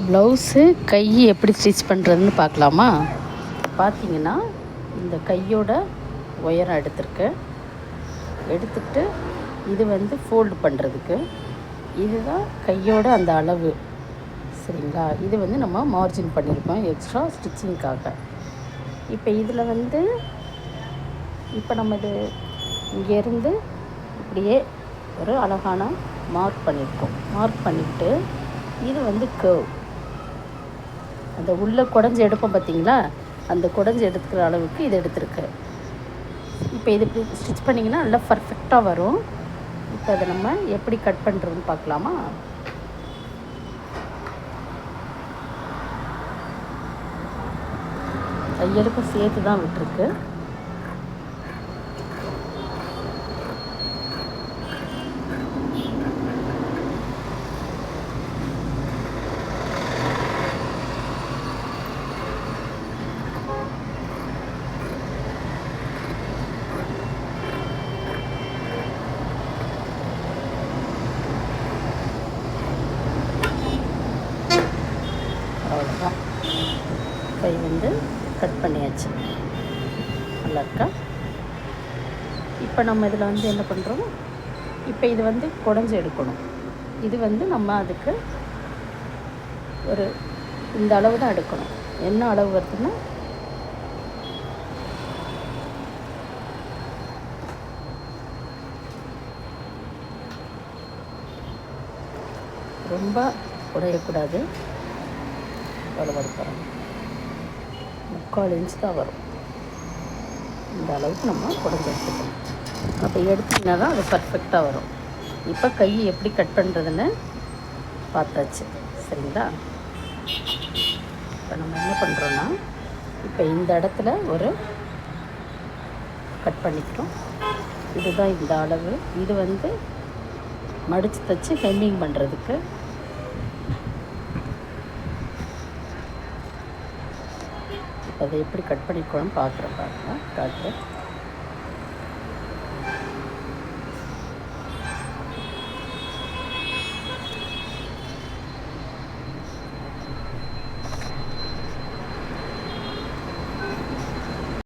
Blouse கை எப்படி stitch பண்ணுறதுன்னு பார்க்கலாமா? பார்த்தீங்கன்னா இந்த கையோட உயரம் எடுத்துக்கிட்டு இது வந்து ஃபோல்டு பண்ணுறதுக்கு இதுதான் கையோட அந்த அளவு. சரிங்களா? இது வந்து நம்ம மார்ஜின் பண்ணியிருக்கோம் எக்ஸ்ட்ரா ஸ்டிச்சிங்க்காக. இப்போ இதில் வந்து இப்போ நம்ம இது இங்கேருந்து இப்படியே ஒரு அழகான மார்க் பண்ணிக்கிட்டு இது வந்து கர்வ், அந்த உள்ளே குடஞ்சி எடுப்போம் பார்த்தீங்களா, அந்த குடஞ்சி எடுத்துக்கிற அளவுக்கு இது எடுத்துருக்கு. இப்போ இது இப்படி ஸ்டிச் பண்ணிங்கன்னா நல்லா பர்ஃபெக்டாக வரும். இப்போ அதை நம்ம எப்படி கட் பண்ணுறதுன்னு பார்க்கலாமா? தையலுக்கும் சேர்த்து தான் விட்டுருக்கு. அவ்வளோதான், கை வந்து கட் பண்ணியாச்சு. நல்லா இருக்கா? இப்போ நம்ம இதில் வந்து என்ன பண்ணுறோம், இப்போ இது வந்து குடஞ்சி எடுக்கணும். இது வந்து நம்ம அதுக்கு ஒரு இந்த அளவு தான் எடுக்கணும். என்ன அளவு வருதுன்னா ரொம்ப உடையக்கூடாது. எவ்வளோ வரும், 3/4 இன்ச் தான் வரும். இந்த அளவுக்கு நம்ம குடஞ்சி எடுத்துக்கணும். அப்போ எடுத்திங்கன்னா தான் அது பர்ஃபெக்டாக வரும். இப்போ கை எப்படி கட் பண்ணுறதுன்னு பார்த்தாச்சு. சரிங்களா? இப்போ நம்ம என்ன பண்ணுறோன்னா, இப்போ இந்த இடத்துல ஒரு கட் பண்ணிக்கிறோம். இதுதான் இந்த அளவு. இது வந்து மடித்து தைச்சி ஹெம்மிங் பண்ணுறதுக்கு. அதை எப்படி கட் பண்ணிக்கணும்னு காட்டுறேன்.